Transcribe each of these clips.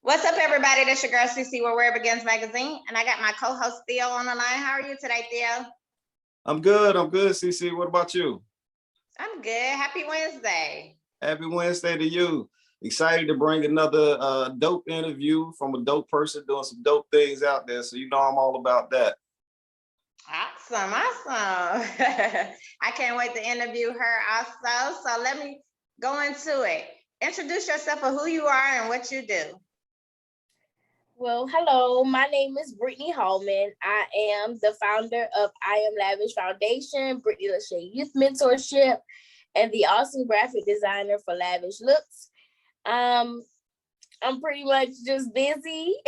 What's up, everybody? This your girl CC with Where It Begins Magazine, and I got my co-host Theo on the line. How are you today, Theo? I'm good, CC. What about you? I'm good. Happy Wednesday. Happy Wednesday to you. Excited to bring another dope interview from a dope person doing some dope things out there. So you know I'm all about that. Awesome. I can't wait to interview her also. So let me go into it. Introduce yourself for who you are and what you do. Well, hello, my name is Brittney Holman. I am the founder of I Am Lavish Foundation, Brittney Lachey Youth Mentorship, and the awesome graphic designer for Lavish Looks. I'm pretty much just busy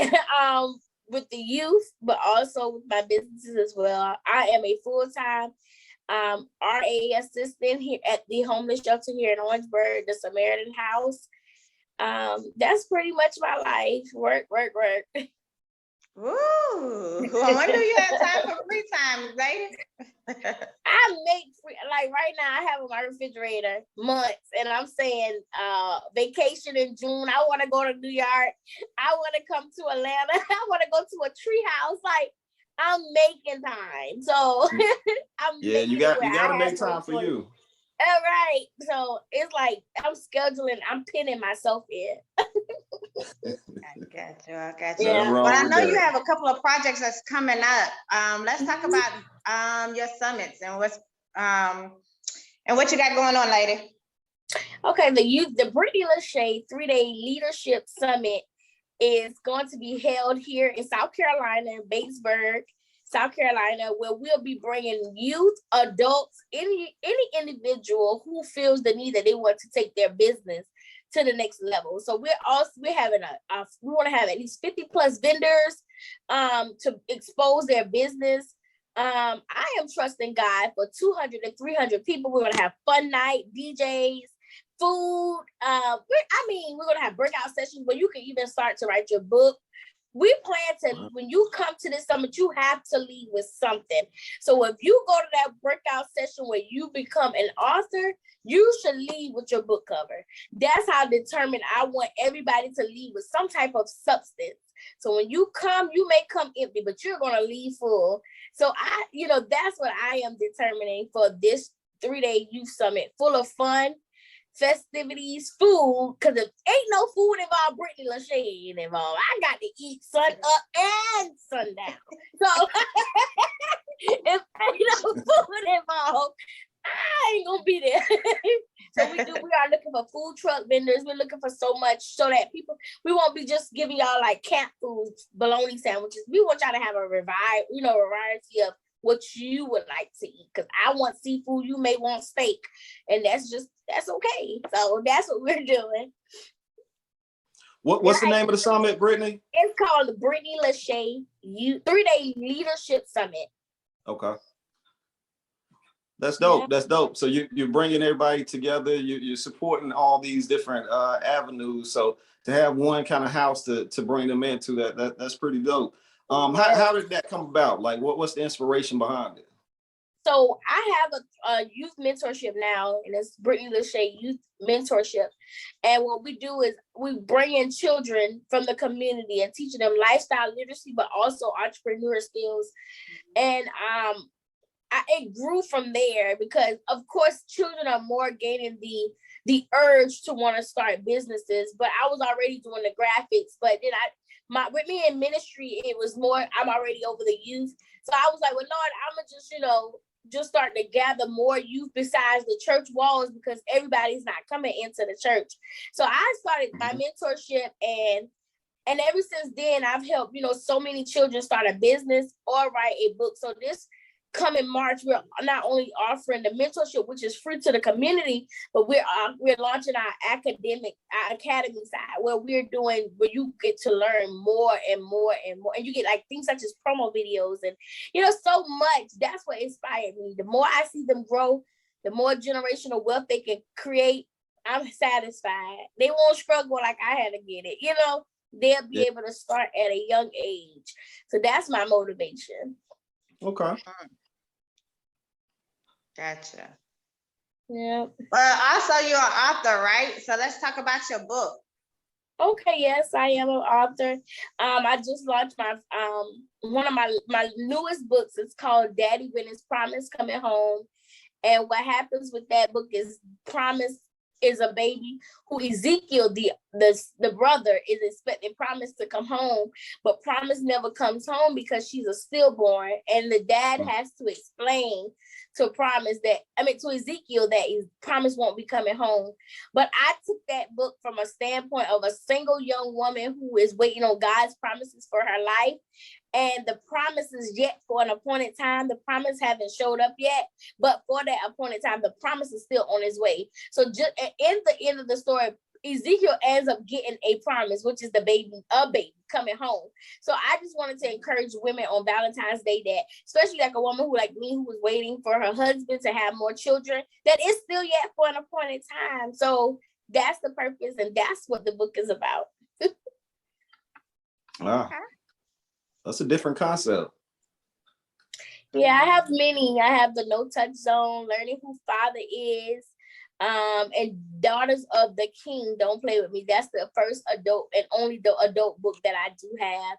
with the youth, but also with my businesses as well. I am a full-time RA assistant here at the homeless shelter here in Orangeburg, the Samaritan House. That's pretty much my life. Work. Ooh, well, when do you have time for free time, lady? I make free, like right now I have on my refrigerator months, and I'm saying vacation in June. I want to go to New York. I want to come to Atlanta. I want to go to a tree house. Like, I'm making time. So you got to make time for you. All right. So it's like I'm pinning myself in. I got you. Yeah. Well, I know you have a couple of projects that's coming up. Let's talk about your summits and what you got going on, lady. Okay, the Brittney Lachey 3-day leadership summit is going to be held here in South Carolina, in Batesburg, South Carolina, where we'll be bringing youth, adults, any individual who feels the need that they want to take their business to the next level. So we want to have at least 50 plus vendors to expose their business. I am trusting God for 200 to 300 people. We're going to have fun night, DJs, food. We're going to have breakout sessions where you can even start to write your book. We plan to, when you come to this summit, you have to leave with something. So if you go to that breakout session where you become an author, you should leave with your book cover. That's how determined I want everybody to leave with some type of substance. So when you come, you may come empty, but you're going to leave full. So that's what I am determining for this 3-day youth summit, full of fun, festivities, food, because if ain't no food involved, Brittney Lachey ain't involved. I got to eat sun up and sundown. So if ain't no food involved, I ain't gonna be there. So we are looking for food truck vendors. We're looking for so much so that we won't be just giving y'all like camp food, bologna sandwiches. We want y'all to have a variety of what you would like to eat. Because I want seafood, you may want steak. And that's okay. So that's what we're doing. What's the name of the summit, Brittney? It's called the Brittney Lachey 3-day leadership summit. Okay. That's dope. Yeah. That's dope. So you're bringing everybody together. You're supporting all these different avenues. So to have one kind of house to bring them into that's pretty dope. How did that come about? Like, what's the inspiration behind it? So I have a youth mentorship now, and it's Brittney Lachey Youth Mentorship. And what we do is we bring in children from the community and teaching them lifestyle literacy, but also entrepreneur skills. And it grew from there because, of course, children are more gaining the urge to want to start businesses. But I was already doing the graphics, but then with me in ministry, it was more, I'm already over the youth. So I was like, well, Lord, I'm going to just start to gather more youth besides the church walls because everybody's not coming into the church. So I started my mentorship, and ever since then, I've helped, so many children start a business or write a book. So this coming March, we're not only offering the mentorship, which is free to the community, but we're launching our academy side where you get to learn more and more and more, and you get like things such as promo videos and so much. That's what inspired me. The more I see them grow, the more generational wealth they can create, I'm satisfied. They won't struggle like I had to get it. They'll be able to start at a young age. So that's my motivation. Okay. Gotcha. Yeah. Well, also you're an author, right? So let's talk about your book. Okay, yes, I am an author. I just launched my one of my newest books. It's called Daddy When His Promise Coming Home. And what happens with that book is Promise is a baby who Ezekiel, the brother, is expecting Promise to come home, but Promise never comes home because she's a stillborn, and the dad has to explain to to Ezekiel that Promise won't be coming home. But I took that book from a standpoint of a single young woman who is waiting on God's promises for her life. And the promise is yet for an appointed time. The promise haven't showed up yet, but for that appointed time, the promise is still on its way. So just in the end of the story, Ezekiel ends up getting a promise, which is a baby coming home. So I just wanted to encourage women on Valentine's Day that, especially like a woman who like me, who was waiting for her husband to have more children, that it's still yet for an appointed time. So that's the purpose, and that's what the book is about. Wow. That's a different concept. Yeah, I have many. I have the No Touch Zone, Learning Who Father Is, and Daughters of the King, Don't Play With Me. That's the first adult and only the adult book that I do have.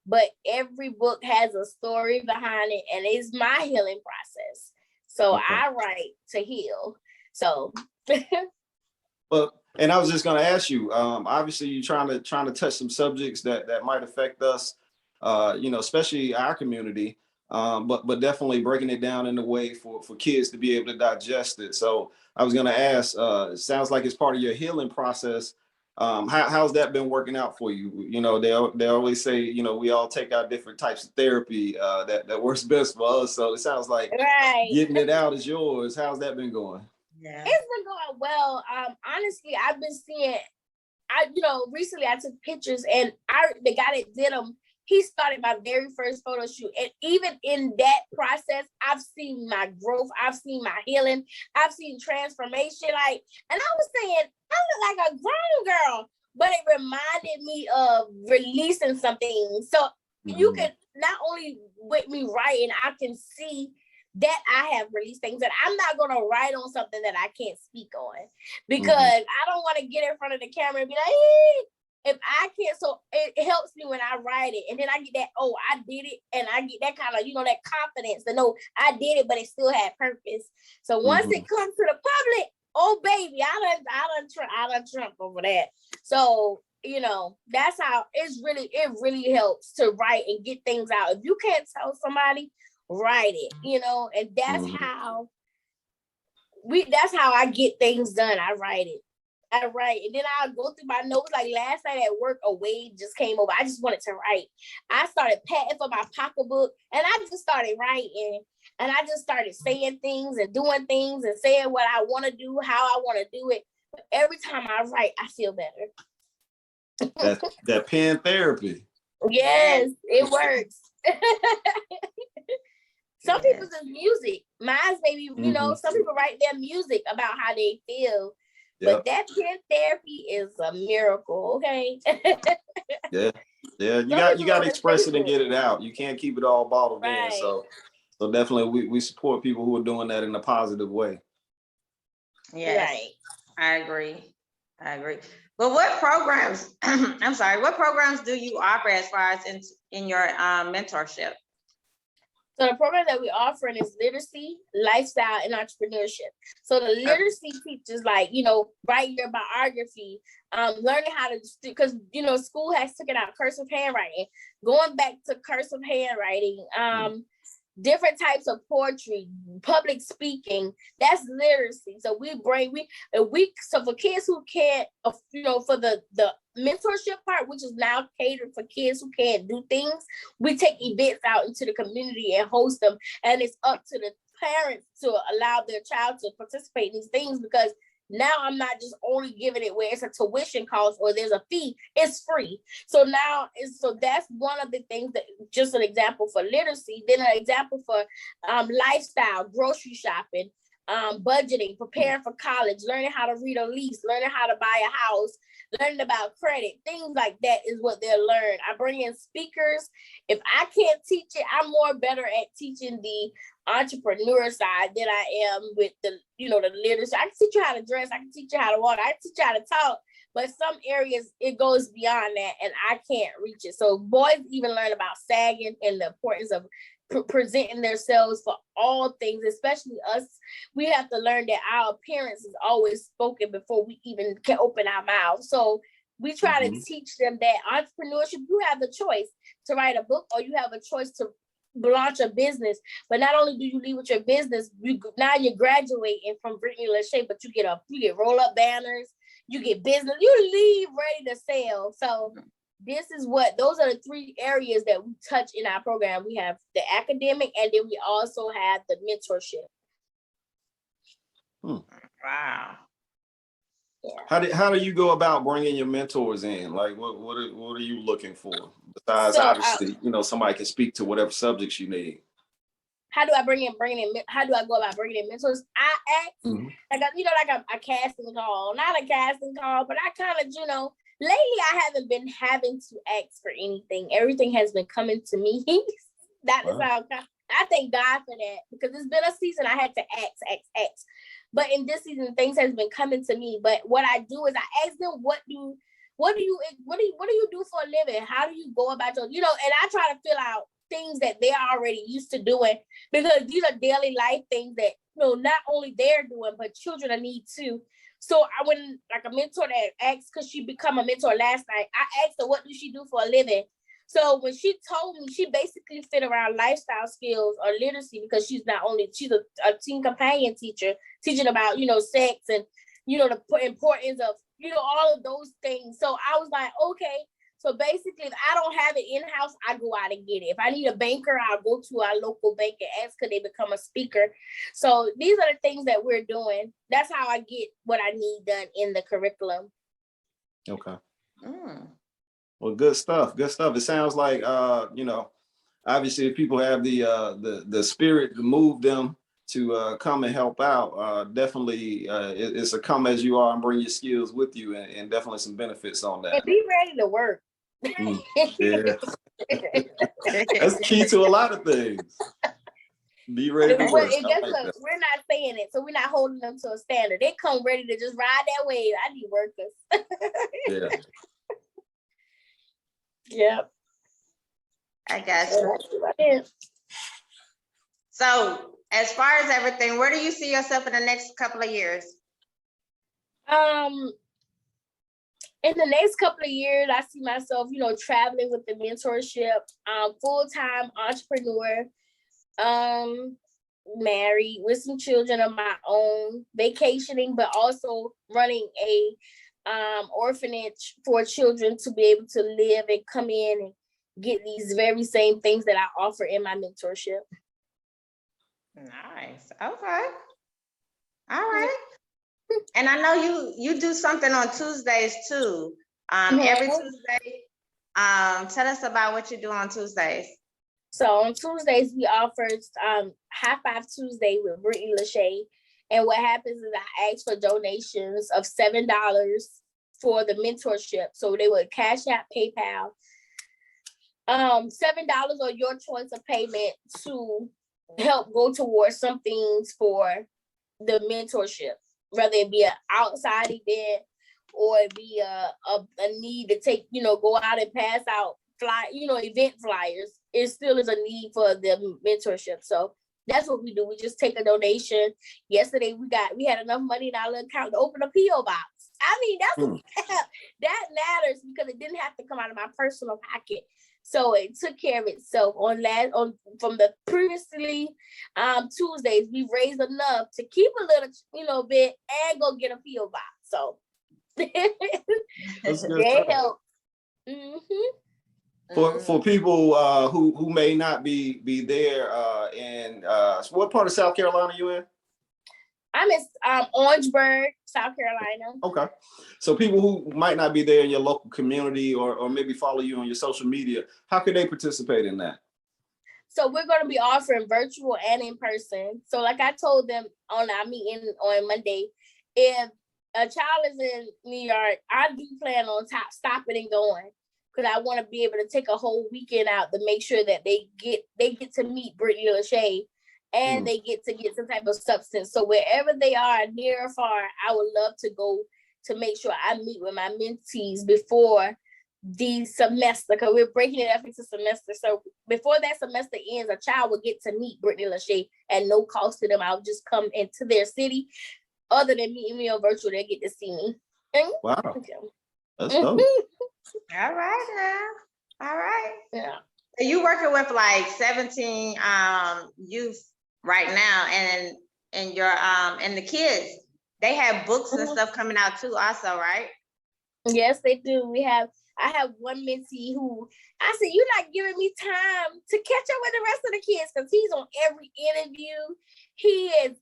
But every book has a story behind it, and it's my healing process. So Okay. I write to heal. So Well, and I was just going to ask you, obviously you're trying to touch some subjects that might affect us, especially our community, but definitely breaking it down in a way for kids to be able to digest it. So I was going to ask, it sounds like it's part of your healing process. How's that been working out for you? You know, they always say, we all take out different types of therapy that works best for us. So it sounds like right. getting it out is yours. How's that been going? Yeah. It's been going well. Honestly, I've been seeing, recently I took pictures, and the guy that did them, he started my very first photo shoot. And even in that process, I've seen my growth. I've seen my healing. I've seen transformation. And I was saying, I look like a grown girl, but it reminded me of releasing something. So you can not only with me writing, I can see that I have released things, that I'm not going to write on something that I can't speak on, because I don't want to get in front of the camera and be like, hey, if I can't. So it helps me when I write it, and then I get that, oh, I did it, and I get that kind of, that confidence to know I did it, but it still had purpose. So once it comes to the public, oh baby, I done trump over that. So that's how it really helps to write and get things out. If you can't tell somebody, write it, and that's how I get things done. I write, and then I'll go through my notes. Like last night at work, a wave just came over. I just wanted to write. I started patting for my pocketbook, and I just started writing, and I just started saying things and doing things and saying what I want to do, how I want to do it. But every time I write, I feel better. That pen therapy. Yes, it works. Some people's is music. Mine's maybe, some people write their music about how they feel. Yep. But that pen therapy is a miracle, okay? Yeah. You got to express it and get it out. You can't keep it all bottled in. So definitely we support people who are doing that in a positive way. Yes, right. I agree. But what programs, what programs do you offer as far as in your mentorship? So the program that we offer is literacy, lifestyle, and entrepreneurship. So the literacy teaches write your biography, learning how to, because, school has taken out cursive handwriting, going back to cursive handwriting, different types of poetry, public speaking, that's literacy. So so for kids who can't, for the mentorship part, which is now catered for kids who can't do things, we take events out into the community and host them. And it's up to the parents to allow their child to participate in these things, because now I'm not just only giving it where it's a tuition cost or there's a fee, it's free. So that's one of the things, that just an example for literacy. Then an example for lifestyle, grocery shopping, budgeting, preparing for college, learning how to read a lease, learning how to buy a house, learning about credit, things like that is what they'll learn. I bring in speakers. If I can't teach it, I'm more better at teaching the entrepreneur side than I am with the literacy. I can teach you how to dress. I can teach you how to walk. I can teach you how to talk. but some areas it goes beyond that, and I can't reach it. So boys even learn about sagging and the importance of presenting themselves for all things, especially us. We have to learn that our appearance is always spoken before we even can open our mouth. So we try to teach them that entrepreneurship, you have the choice to write a book, or you have a choice to launch a business. But not only do you leave with your business, now you're graduating from Brittney Lachey, but you get roll up banners, you get business, you leave ready to sell. So those are the 3 areas that we touch in our program. We have the academic, and then we also have the mentorship. Wow. Yeah. How do you go about bringing your mentors in? Like, what are you looking for besides obviously, somebody can speak to whatever subjects you need? How do I how do I go about bringing in mentors? I ask, like a casting call, not a casting call, but I kind of, lately I haven't been having to ask for anything. Everything has been coming to me. That is how I thank God for that, because it's been a season I had to ask. But in this season, things has been coming to me. But what I do is I ask them, what do you do for a living? How do you go about your, and I try to fill out things that they're already used to doing, because these are daily life things that, not only they're doing, but children need too. So I went like a mentor that asked, because she become a mentor last night. I asked her, what does she do for a living? So when she told me, she basically fit around lifestyle skills or literacy, because she's a teen companion teacher, teaching about, sex and, the importance of, all of those things. So I was like, okay. So basically, if I don't have it in-house, I go out and get it. If I need a banker, I'll go to our local bank and ask, could they become a speaker? So these are the things that we're doing. That's how I get what I need done in the curriculum. Okay. Well, good stuff. Good stuff. It sounds like, obviously if people have the spirit to move them to come and help out, definitely it's a come as you are and bring your skills with you, and definitely some benefits on that. And be ready to work. Yeah. That's key to a lot of things. Be ready to work. We're not saying it, so we're not holding them to a standard. They come ready to just ride that wave. I need workers. Yeah. Yep. I got you. So as far as everything, where do you see yourself in the next couple of years? In the next couple of years, I see myself, traveling with the mentorship, full-time entrepreneur, married with some children of my own, vacationing, but also running a orphanage for children to be able to live and come in and get these very same things that I offer in my mentorship. Nice. Okay. All right. And I know you do something on Tuesdays too. Every Tuesday. Tell us about what you do on Tuesdays. So on Tuesdays, we offer High Five Tuesday with Brittney Lachey. And what happens is I ask for donations of $7 for the mentorship. So they would Cash App, PayPal. $7 or your choice of payment to help go towards some things for the mentorship, whether it be an outside event or it be a need to take, go out and pass out event flyers. It still is a need for the mentorship. So that's what we do. We just take a donation. Yesterday we had enough money in our little account to open a P.O. box. I mean, that matters, because it didn't have to come out of my personal pocket. So it took care of itself. From the previously Tuesdays, we raised enough to keep a little, bit and go get a P.O. box. So they help. For people who may not be there, and what part of South Carolina are you in? I'm in Orangeburg, South Carolina. Okay. So people who might not be there in your local community or maybe follow you on your social media, how can they participate in that? So we're going to be offering virtual and in person. So like I told them on our meeting on Monday, if a child is in New York, I do plan on stopping and going, because I want to be able to take a whole weekend out to make sure that they get to meet Brittney Lachey and they get to get some type of substance. So wherever they are, near or far, I would love to go to make sure I meet with my mentees before the semester, because we're breaking it up into semester. So before that semester ends, a child will get to meet Brittney Lachey at no cost to them. I'll just come into their city. Other than meeting me on virtual, they get to see me. Wow. Okay. That's dope. All right now. All right. Yeah. So you working with like 17 youth right now, and your and the kids, they have books and stuff coming out too also, right? Yes, they do. I have one mentee who I said, you're not giving me time to catch up with the rest of the kids, because he's on every interview. He is,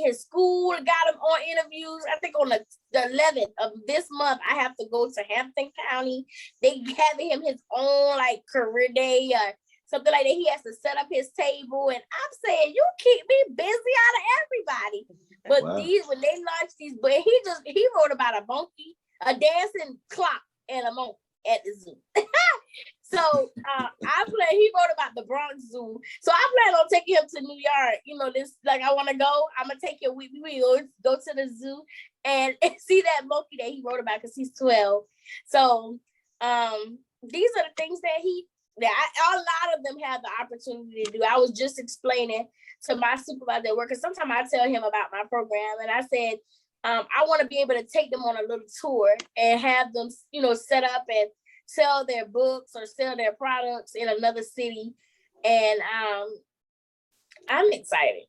his school got him on interviews. I think on the 11th of this month, I have to go to Hampton County. They having him his own like career day or something like that. He has to set up his table. And I'm saying, you keep me busy out of everybody. But when they launched these, but he wrote about a monkey, a dancing clock, and a monkey at the zoo. So he wrote about the Bronx Zoo. So I plan on taking him to New York. This, like, I want to go. I'm gonna take him with me. We go to the zoo and see that monkey that he wrote about, because he's 12. So these are the things that a lot of them have the opportunity to do. I was just explaining to my supervisor at work, because sometimes I tell him about my program, and I said, I want to be able to take them on a little tour and have them, set up and sell their books or sell their products in another city. And I'm excited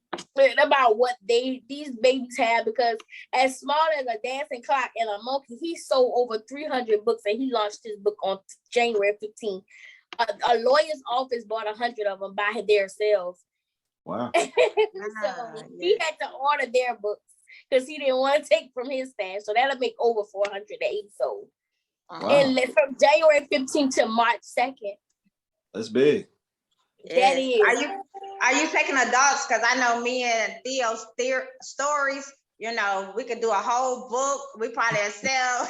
about what these babies have, because as small as a dancing clock and a monkey, he sold over 300 books, and he launched his book on January 15th. A lawyer's office bought 100 of them by their sales. Wow. So he had to order their books, because he didn't want to take from his stash. So that'll make over 400 that he sold. Wow. And from January 15th to March 2nd. That's big. That is. Are you taking adults? Because I know me and Theo's stories, we could do a whole book. We probably sell.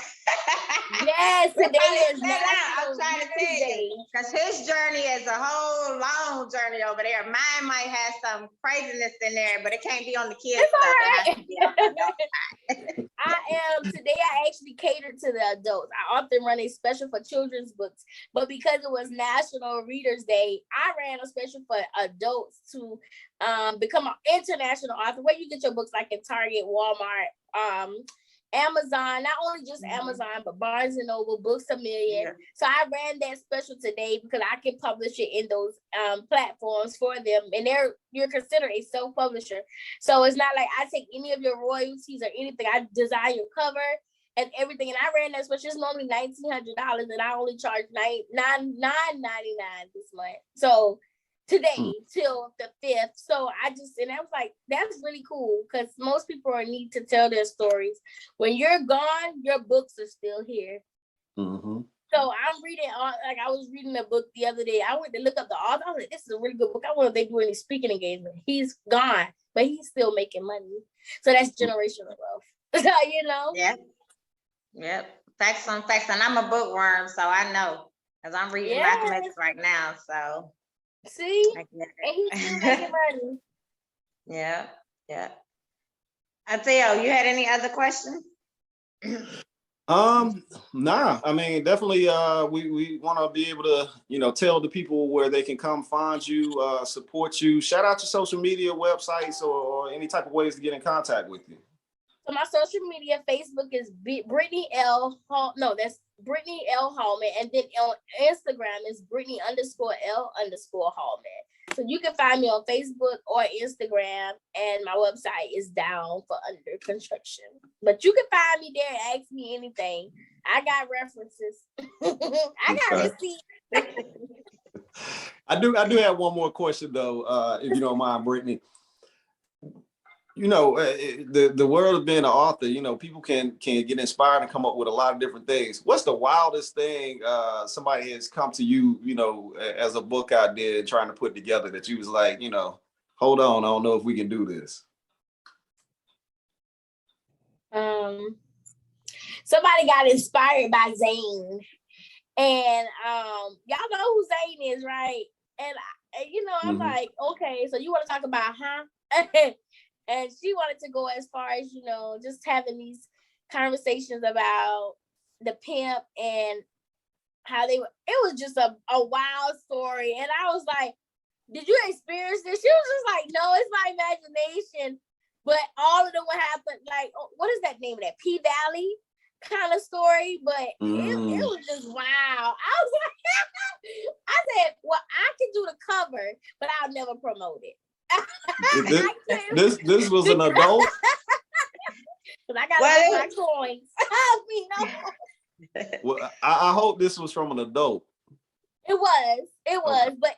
Yes, today is I'm trying to tell you, because his journey is a whole long journey over there. Mine might have some craziness in there, but it can't be on the kids. It's all right. Today I actually catered to the adults. I often run a special for children's books, but because it was National Readers Day, I ran a special for adults to become an international author, where you get your books like in Target, Walmart, Amazon, not only just Amazon, but Barnes and Noble, Books A Million. Yeah. So I ran that special today because I can publish it in those platforms for them, and you're considered a self-publisher. So it's not like I take any of your royalties or anything. I design your cover and everything, and I ran that special. It's normally $1,900, and I only charge $9.99 this month. So today till the 5th. So I was like, that's really cool, because most people are in need to tell their stories. When you're gone, your books are still here. Mm-hmm. So I'm reading, I was reading a book the other day. I went to look up the author. I was like, this is a really good book. I wonder if they do any speaking engagement. He's gone, but he's still making money. So that's generational wealth. Yep. Facts on facts. And I'm a bookworm, so I know, because I'm reading Malcolm right now. So see, and he's still making money. Yeah. Theo, you had any other questions? Nah. Definitely. We want to be able to, tell the people where they can come find you, support you. Shout out your social media websites or any type of ways to get in contact with you. So my social media, Facebook is Brittney L. That's Brittney L. Holman, and then on Instagram is Brittney_L_Holman. So you can find me on Facebook or Instagram, and my website is down for under construction. But you can find me there and ask me anything. I got references. I got receipts. I do have one more question though, if you don't mind, Brittney. The world of being an author, people can get inspired and come up with a lot of different things. What's the wildest thing somebody has come to you, as a book idea trying to put together that you was like, hold on, I don't know if we can do this? Somebody got inspired by Zane, and y'all know who Zane is, right? And I'm like, okay, so you want to talk about, huh? And she wanted to go as far as, just having these conversations about the pimp and how they were. It was just a wild story. And I was like, did you experience this? She was just like, no, it's my imagination. But all of them would happen, like, what is that name of that? P-Valley kind of story. But it was just wow. I was like, I said, well, I can do the cover, but I'll never promote it. This was an adult? Because I got my coins. Well, I hope this was from an adult. It was, Okay. but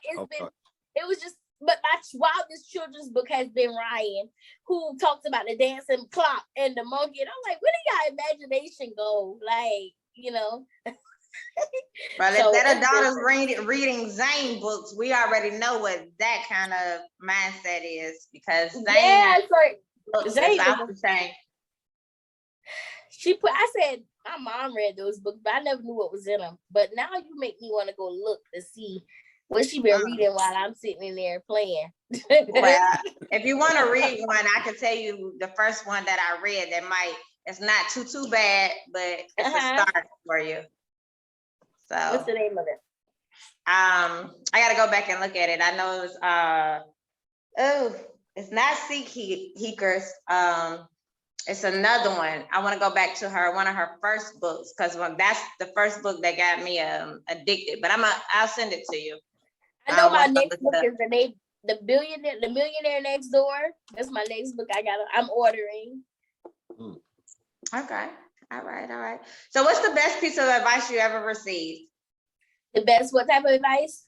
it was just, but my wildest children's book has been Ryan, who talks about the dancing clock and the monkey. And I'm like, where did y'all imagination go? Like, you know. Well, if that adult is reading Zane books, we already know what that kind of mindset is, because Zane books is off the chain. I said, my mom read those books, but I never knew what was in them. But now you make me want to go look to see what she been reading while I'm sitting in there playing. Well, if you want to read one, I can tell you the first one that I read it's not too bad, but it's a start for you. So what's the name of it? I gotta go back and look at it. I know it was it's not Seek Heekers. It's another one. I want to go back to one of her first books, because that's the first book that got me addicted. But I'll send it to you. I know my next book is the Millionaire Next Door. That's my next book. I'm ordering. Okay. All right. So what's the best piece of advice you ever received? The best what type of advice?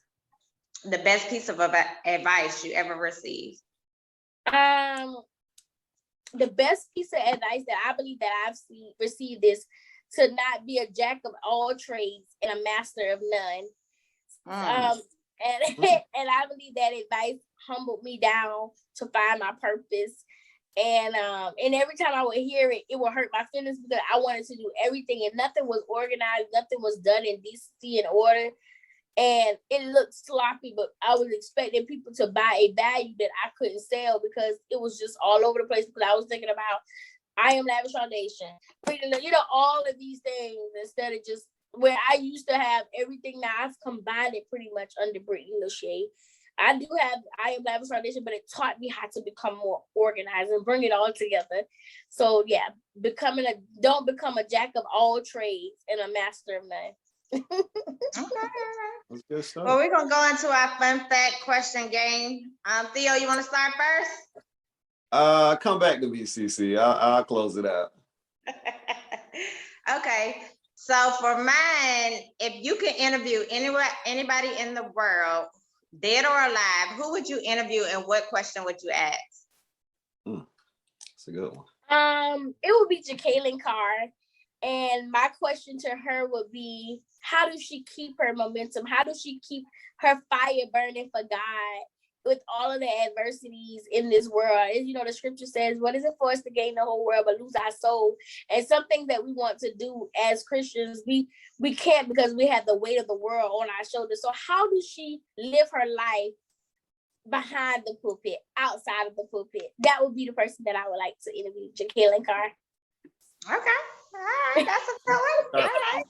The best piece of advice you ever received. The best piece of advice that I believe that I've received is to not be a jack of all trades and a master of none. And I believe that advice humbled me down to find my purpose. And every time I would hear it, it would hurt my feelings, because I wanted to do everything and nothing was organized, nothing was done in decency and order. And it looked sloppy, but I was expecting people to buy a value that I couldn't sell, because it was just all over the place. Because I was thinking about I Am Lavish Foundation, all of these things, instead of just where I used to have everything. Now I've combined it pretty much under Brittney Lachey. I do have I Am Lavish Foundation, but it taught me how to become more organized and bring it all together. So yeah, don't become a jack of all trades and a master of none. Okay. That's good stuff. Well, we're gonna go into our fun fact question game. Theo, you want to start first? Come back to me, CC. I'll close it out. Okay. So for mine, if you could interview anybody in the world, dead or alive, who would you interview and what question would you ask? That's a good one. It would be Jacqueline Carr. And my question to her would be, how does she keep her momentum? How does she keep her fire burning for God with all of the adversities in this world? And, the scripture says, what is it for us to gain the whole world but lose our soul? And something that we want to do as Christians, we can't, because we have the weight of the world on our shoulders. So how does she live her life behind the pulpit, outside of the pulpit? That would be the person that I would like to interview, Jacqueline Carr. Okay. All right. That's a good one. All right.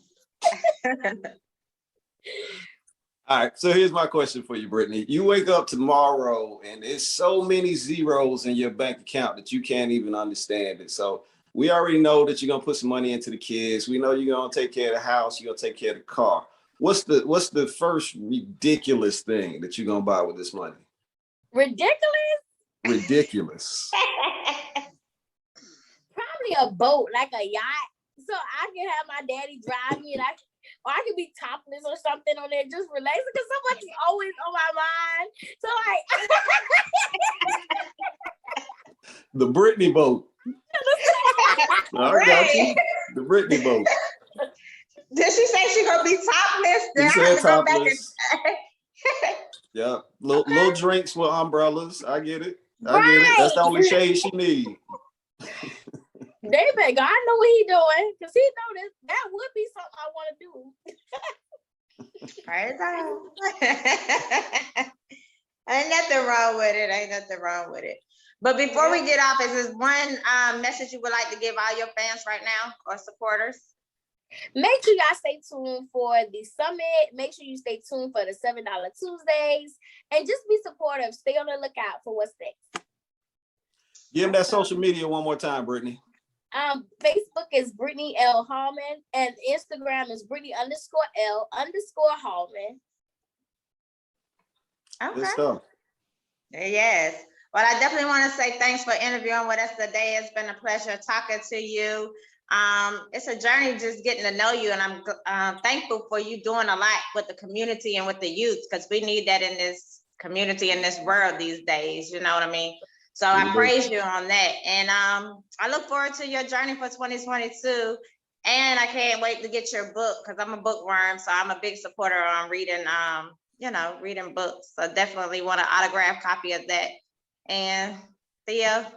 All right, so here's my question for you, Brittney. You wake up tomorrow and there's so many zeros in your bank account that you can't even understand it. So we already know that you're gonna put some money into the kids. We know you're gonna take care of the house, you're gonna take care of the car. What's the first ridiculous thing that you're gonna buy with this money? Ridiculous. Probably a boat, like a yacht. So I can have my daddy drive me, and I could be topless or something on there, just relaxing, because so much is always on my mind. So The Brittney boat. I got you. The Brittney boat. Did she say she gonna be topless? She said topless. And... Yeah, little drinks with umbrellas. I get it. Right. Get it. That's the only shade she needs. David, God know what he doing, because he know that would be something I want to do. Praise God. Ain't nothing wrong with it. But before we get off, is there one message you would like to give all your fans right now or supporters? Make sure y'all stay tuned for the summit. Make sure you stay tuned for the $7 Tuesdays. And just be supportive. Stay on the lookout for what's next. Give them that social media one more time, Brittney. Facebook is Brittney L. Holman. And Instagram is Brittney_L_Holman. Good Okay. stuff. Yes. Well, I definitely want to say thanks for interviewing with us today. It's been a pleasure talking to you. It's a journey just getting to know you, and I'm thankful for you doing a lot with the community and with the youth, because we need that in this community, in this world these days, you know what I mean? So I praise you on that. And I look forward to your journey for 2022. And I can't wait to get your book, because I'm a bookworm, so I'm a big supporter on reading, reading books. So definitely want an autographed copy of that. And Thea.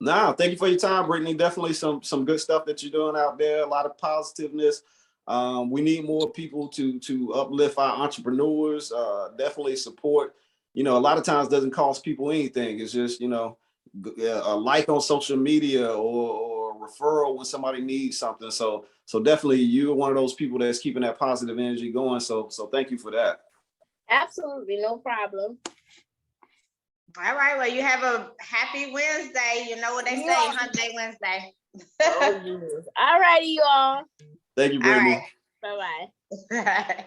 No, thank you for your time, Brittney. Definitely some good stuff that you're doing out there. A lot of positiveness. We need more people to uplift our entrepreneurs. Definitely support. A lot of times doesn't cost people anything. It's just a like on social media or a referral when somebody needs something. So definitely you're one of those people that's keeping that positive energy going. So thank you for that. Absolutely, no problem. All right, well, you have a happy Wednesday. You know what they say, Hump Day Wednesday. Oh, yes. All righty, you all. Thank you, Brittney. Bye-bye. All right.